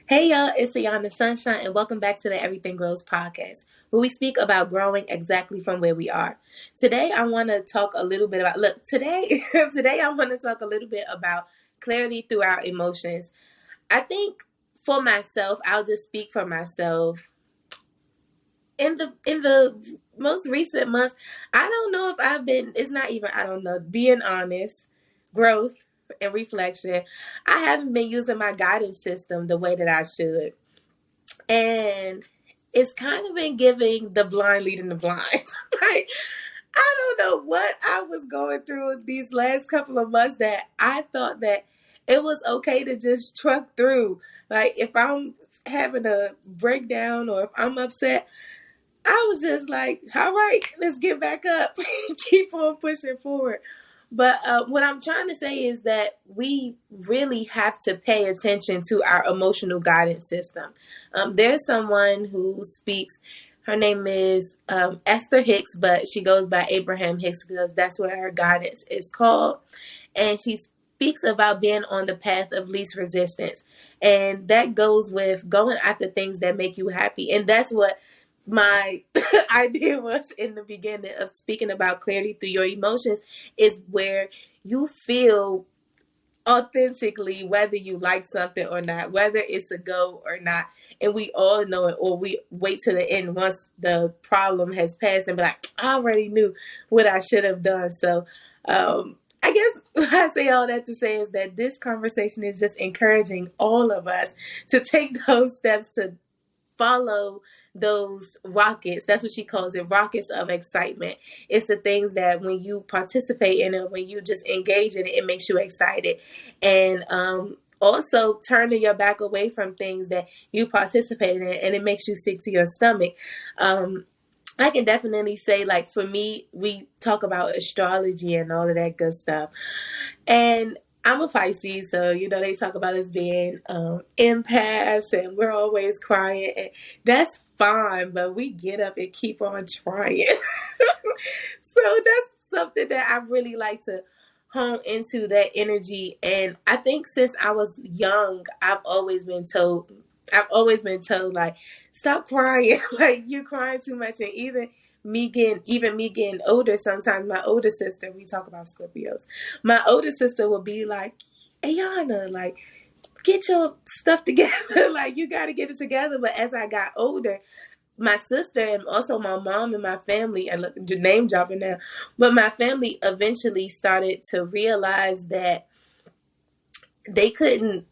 Hey y'all, it's Ayanna Sunshine, and welcome back to the Everything Grows podcast, where we speak about growing exactly from where we are. Today, I want to talk a little bit about today I want to talk a little bit about clarity through our emotions. I think for myself, I'll just speak for myself. In the most recent months, I don't know if I've been. It's not even. I don't know. Being honest, growth and reflection. I haven't been using my guidance system the way that I should. And it's kind of been giving the blind leading the blind. Like, I don't know what I was going through these last couple of months that I thought that it was okay to just truck through. Like, if I'm having a breakdown or if I'm upset, I was just like, all right, let's get back up. Keep on pushing forward. But what I'm trying to say is that we really have to pay attention to our emotional guidance system. There's someone who speaks. Her name is Esther Hicks, but she goes by Abraham Hicks because that's what her guidance is called. And she speaks about being on the path of least resistance. And that goes with going after things that make you happy. And that's what my idea was in the beginning of speaking about clarity through your emotions, is where you feel authentically whether you like something or not, whether it's a go or not. And we all know it, or we wait to the end once the problem has passed and be like, I already knew what I should have done. So I guess I say all that to say is that this conversation is just encouraging all of us to take those steps to follow those rockets. That's what she calls it, rockets of excitement. It's the things that when you participate in it, when you just engage in it, it makes you excited. And also turning your back away from things that you participate in, and it makes you sick to your stomach. I can definitely say, like, for me, we talk about astrology and all of that good stuff. And I'm a Pisces, so they talk about us being empaths, and we're always crying, and that's fine. But we get up and keep on trying. So that's something that I really like to hone into, that energy. And I think since I was young, I've always been told, like, stop crying, like you're crying too much. And even me getting older, sometimes my older sister, we talk about Scorpios, my older sister will be like, Ayanna, like, get your stuff together. Like, you got to get it together. But as I got older, my sister and also my mom and my family, and look, name dropping now, but my family eventually started to realize that they couldn't,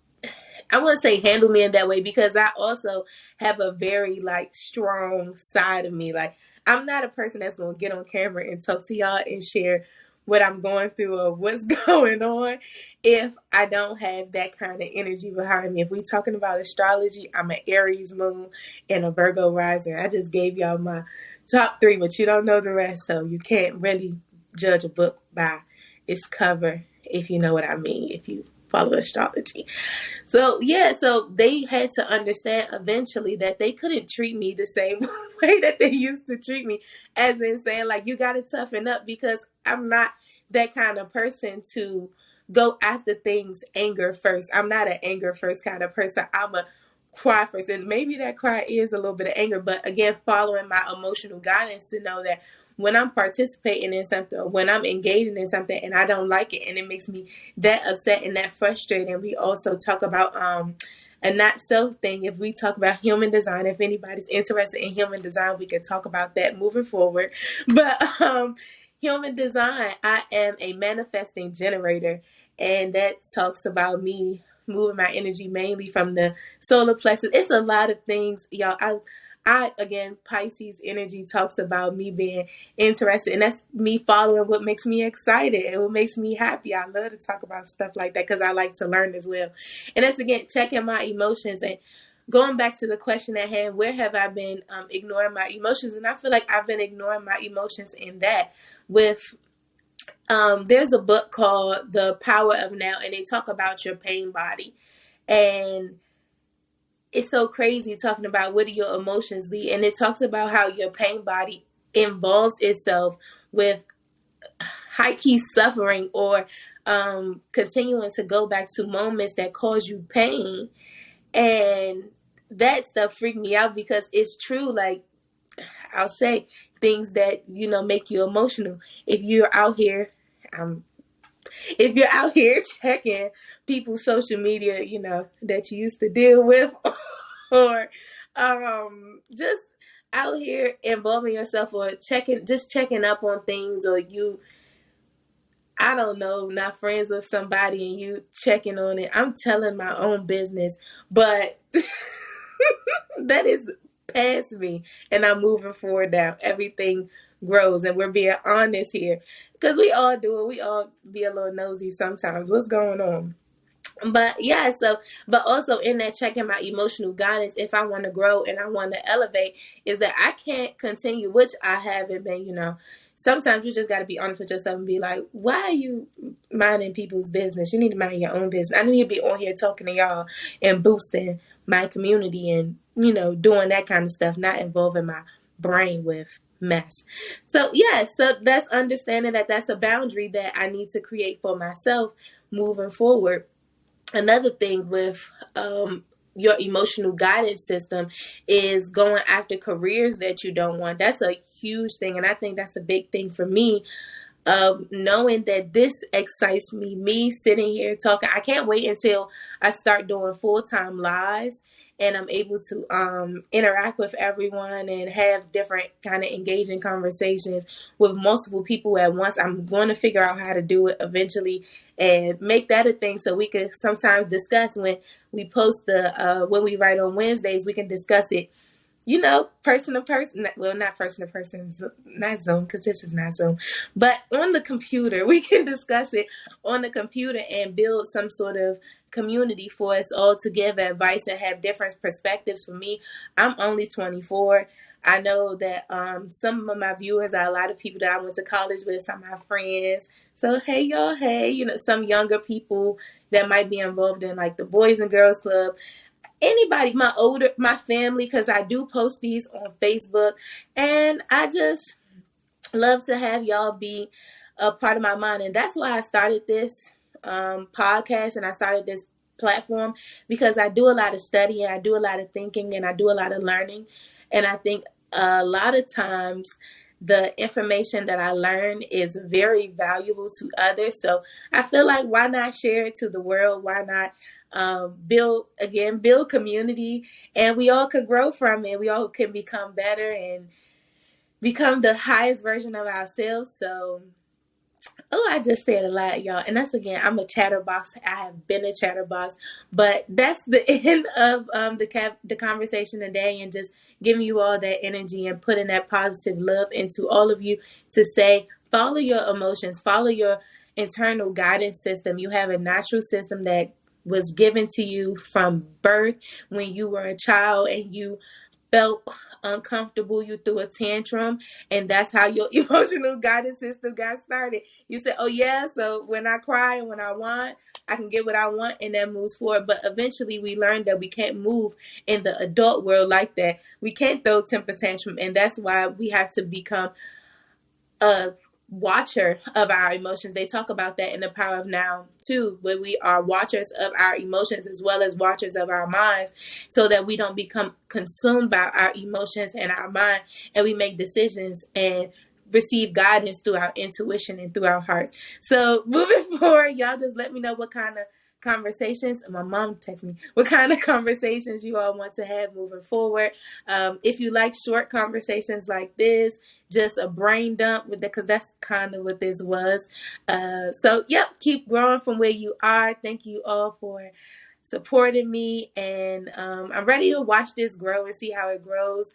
I wouldn't say handle me in that way, because I also have a very, like, strong side of me. Like, I'm not a person that's going to get on camera and talk to y'all and share what I'm going through or what's going on if I don't have that kind of energy behind me. If we talking about astrology, I'm an Aries moon and a Virgo rising. I just gave y'all my top 3, but you don't know the rest, so you can't really judge a book by its cover, if you know what I mean, if you follow astrology. So yeah, so they had to understand eventually that they couldn't treat me the same way that they used to treat me, as in saying, like, you got to toughen up, because I'm not that kind of person to go after things anger first. I'm not an anger first kind of person. I'm a cry first, and maybe that cry is a little bit of anger, but again, following my emotional guidance to know that when I'm participating in something, or when I'm engaging in something and I don't like it and it makes me that upset and that frustrated. And we also talk about a not self thing. If we talk about human design, if anybody's interested in human design, we could talk about that moving forward. But human design, I am a manifesting generator, and that talks about me moving my energy mainly from the solar plexus. It's a lot of things, y'all. I again, Pisces energy talks about me being interested, and that's me following what makes me excited and what makes me happy. I love to talk about stuff like that because I like to learn as well. And that's, again, checking my emotions and going back to the question at hand, where have I been ignoring my emotions? And I feel like I've been ignoring my emotions in that with there's a book called The Power of Now, and they talk about your pain body. And it's so crazy talking about what do your emotions lead. And it talks about how your pain body involves itself with high key suffering, or continuing to go back to moments that cause you pain. And that stuff freaked me out because it's true. Like, I'll say things that, make you emotional. If you're out here, if you're out here checking people's social media, that you used to deal with, or just out here involving yourself, or checking up on things, or I don't know, not friends with somebody and you checking on it. I'm telling my own business, but that is past me, and I'm moving forward now. Everything grows, and we're being honest here because we all do it. We all be a little nosy sometimes. What's going on? But yeah, but also in that checking my emotional guidance, if I want to grow and I want to elevate, is that I can't continue, which I haven't been, sometimes you just got to be honest with yourself and be like, why are you minding people's business? You need to mind your own business. I need to be on here talking to y'all and boosting my community and, doing that kind of stuff, not involving my brain with mess. So yeah, so that's understanding that that's a boundary that I need to create for myself moving forward. Another thing with your emotional guidance system is going after careers that you don't want. That's a huge thing, and I think that's a big thing for me, of knowing that this excites me sitting here talking. I can't wait until I start doing full-time lives and I'm able to interact with everyone and have different kind of engaging conversations with multiple people at once. I'm going to figure out how to do it eventually and make that a thing, so we can sometimes discuss when we post when we write on Wednesdays, we can discuss it, person to person. Well, not person to person, not Zoom, because this is not Zoom, but on the computer. We can discuss it on the computer and build some sort of community for us all to give advice and have different perspectives. For me, I'm only 24. I know that some of my viewers are a lot of people that I went to college with, some of my friends. So, hey, y'all, hey, some younger people that might be involved in like the Boys and Girls Club. Anybody, my family, because I do post these on Facebook, and I just love to have y'all be a part of my mind. And that's why I started this podcast, and I started this platform, because I do a lot of studying, I do a lot of thinking, and I do a lot of learning. And I think a lot of times the information that I learn is very valuable to others. So I feel like, why not share it to the world? Why not build community, and we all could grow from it. We all can become better and become the highest version of ourselves. So, I just said a lot, y'all. And that's, again, I'm a chatterbox. I have been a chatterbox. But that's the end of the conversation today, and just giving you all that energy and putting that positive love into all of you to say, follow your emotions, follow your internal guidance system. You have a natural system that was given to you from birth when you were a child and you felt uncomfortable, you threw a tantrum, and that's how your emotional guidance system got started. You said, oh yeah, so when I cry and when I want, I can get what I want, and that moves forward. But eventually we learned that we can't move in the adult world like that. We can't throw temper tantrum, and that's why we have to become a watcher of our emotions. They talk about that in The Power of Now too, where we are watchers of our emotions as well as watchers of our minds, so that we don't become consumed by our emotions and our mind, and we make decisions and receive guidance through our intuition and through our heart. So moving forward, y'all just let me know what kind of conversations, my mom texted me, what kind of conversations you all want to have moving forward. If you like short conversations like this, just a brain dump with it, because that's kind of what this was. So yep, keep growing from where you are. Thank you all for supporting me, and I'm ready to watch this grow and see how it grows.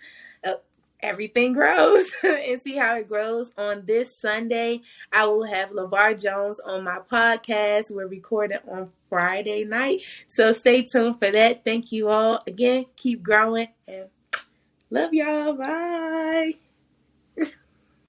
Everything grows and see how it grows. On this Sunday, I will have LeVar Jones on my podcast. We're recording on Friday night, so stay tuned for that. Thank you all again. Keep growing, and love y'all. Bye.